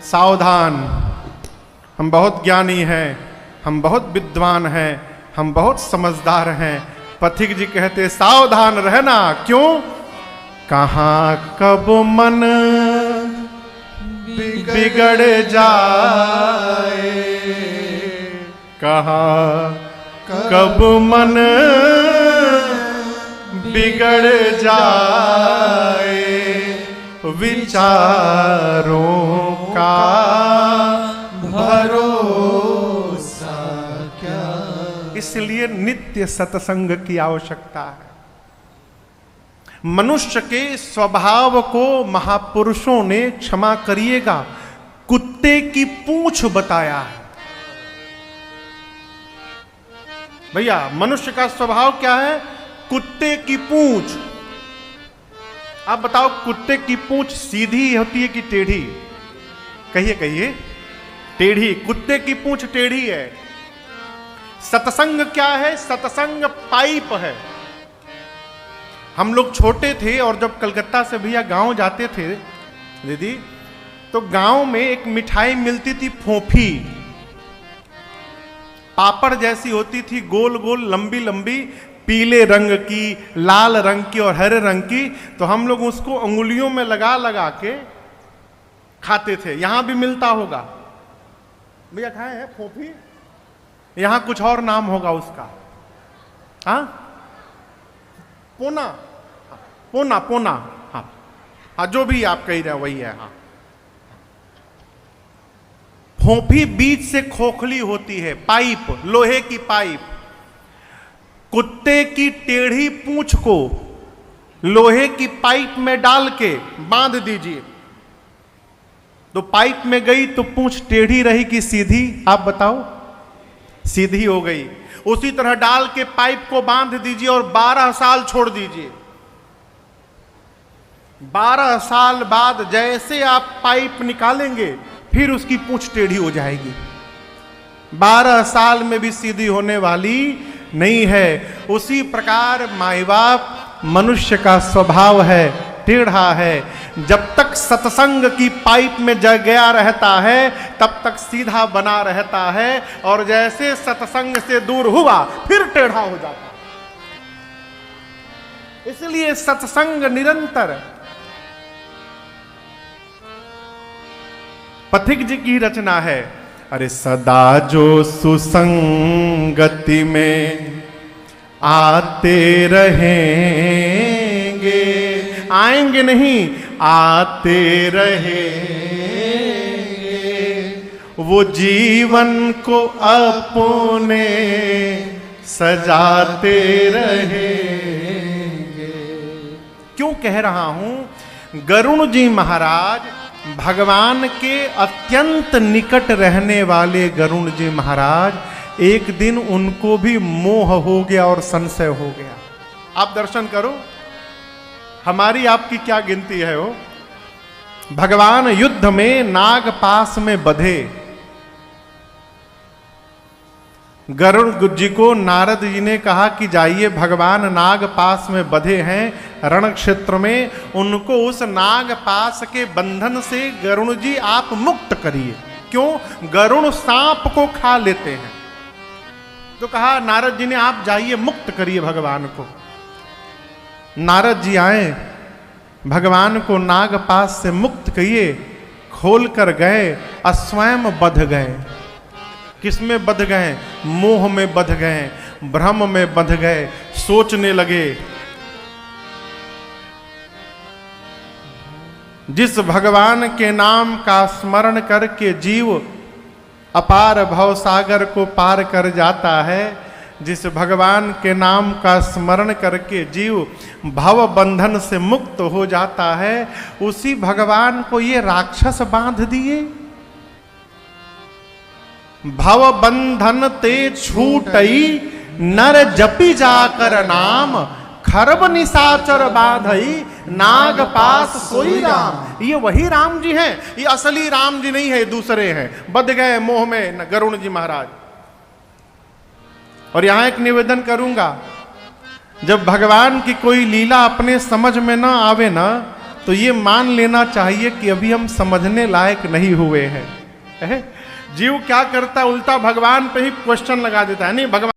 सावधान, हम बहुत ज्ञानी हैं, हम बहुत विद्वान हैं, हम बहुत समझदार हैं। पथिक जी कहते सावधान रहना। क्यों? कहाँ कब मन बिगड़ जाए, कहाँ कब मन बिगड़ जाए, विचारों का भरोसा क्या। इसलिए नित्य सत्संग की आवश्यकता है। मनुष्य के स्वभाव को महापुरुषों ने, क्षमा करिएगा, कुत्ते की पूंछ बताया है। भैया मनुष्य का स्वभाव क्या है? कुत्ते की पूंछ। आप बताओ कुत्ते की पूंछ सीधी होती है कि टेढ़ी? कहिए कहिए। टेढ़ी। कुत्ते की पूंछ टेढ़ी है। सत्संग क्या है? सत्संग पाइप है। हम लोग छोटे थे और जब कलकत्ता से भैया गांव जाते थे दीदी, तो गांव में एक मिठाई मिलती थी, फोफी। पापड़ जैसी होती थी, गोल गोल लंबी लंबी, पीले रंग की, लाल रंग की और हरे रंग की। तो हम लोग उसको अंगुलियों में लगा लगा के खाते थे। यहां भी मिलता होगा भैया, खाए हैं फोफी? यहां कुछ और नाम होगा उसका। हाँ, पोना, पोना, पोना। हाँ हाँ, जो भी आप कह रहे हैं वही है। हाँ, फोफी बीच से खोखली होती है, पाइप, लोहे की पाइप। कुत्ते की टेढ़ी पूंछ को लोहे की पाइप में डाल के बांध दीजिए, तो पाइप में गई तो पूंछ टेढ़ी रही कि सीधी? आप बताओ। सीधी हो गई। उसी तरह डाल के पाइप को बांध दीजिए और 12 साल छोड़ दीजिए। 12 साल बाद जैसे आप पाइप निकालेंगे फिर उसकी पूंछ टेढ़ी हो जाएगी। 12 साल में भी सीधी होने वाली नहीं है। उसी प्रकार माई बाप मनुष्य का स्वभाव है, टेढ़ा है। जब तक सत्संग की पाइप में जग गया रहता है तब तक सीधा बना रहता है, और जैसे सत्संग से दूर हुआ फिर टेढ़ा हो जाता है। इसलिए सत्संग निरंतर। पथिक जी की रचना है, अरे सदा जो सुसंगति में आते रहेंगे, आएंगे नहीं, आते रहेंगे, वो जीवन को अपने सजाते रहेंगे। क्यों कह रहा हूं? गरुण जी महाराज, भगवान के अत्यंत निकट रहने वाले गरुण जी महाराज, एक दिन उनको भी मोह हो गया और संशय हो गया। आप दर्शन करो, हमारी आपकी क्या गिनती है वो। भगवान युद्ध में नाग पास में बधे। गरुड़ जी को नारद जी ने कहा कि जाइए, भगवान नाग पास में बधे हैं रण क्षेत्र में, उनको उस नाग पास के बंधन से गरुण जी आप मुक्त करिए। क्यों? गरुण सांप को खा लेते हैं। तो कहा नारद जी ने आप जाइए मुक्त करिए भगवान को। नारद जी आए, भगवान को नाग पास से मुक्त किए, खोल कर गए, स्वयं बध गए। किसमें बध गए? मोह में बध गए, भ्रम में बध गए। सोचने लगे, जिस भगवान के नाम का स्मरण करके जीव अपार भवसागर को पार कर जाता है, जिस भगवान के नाम का स्मरण करके जीव भव बंधन से मुक्त हो जाता है, उसी भगवान को ये राक्षस बांध दिए। भव बंधन ते छूटई, नर जपी जाकर नाम, खरब निशाचर बांधई, नाग पास सोई राम। ये वही राम जी हैं, ये असली राम जी नहीं है, दूसरे हैं। बध गए मोह में गरुण जी महाराज। और यहां एक निवेदन करूंगा, जब भगवान की कोई लीला अपने समझ में ना आवे ना, तो ये मान लेना चाहिए कि अभी हम समझने लायक नहीं हुए हैं। जीव क्या करता है, उल्टा भगवान पे ही क्वेश्चन लगा देता है, नहीं भगवान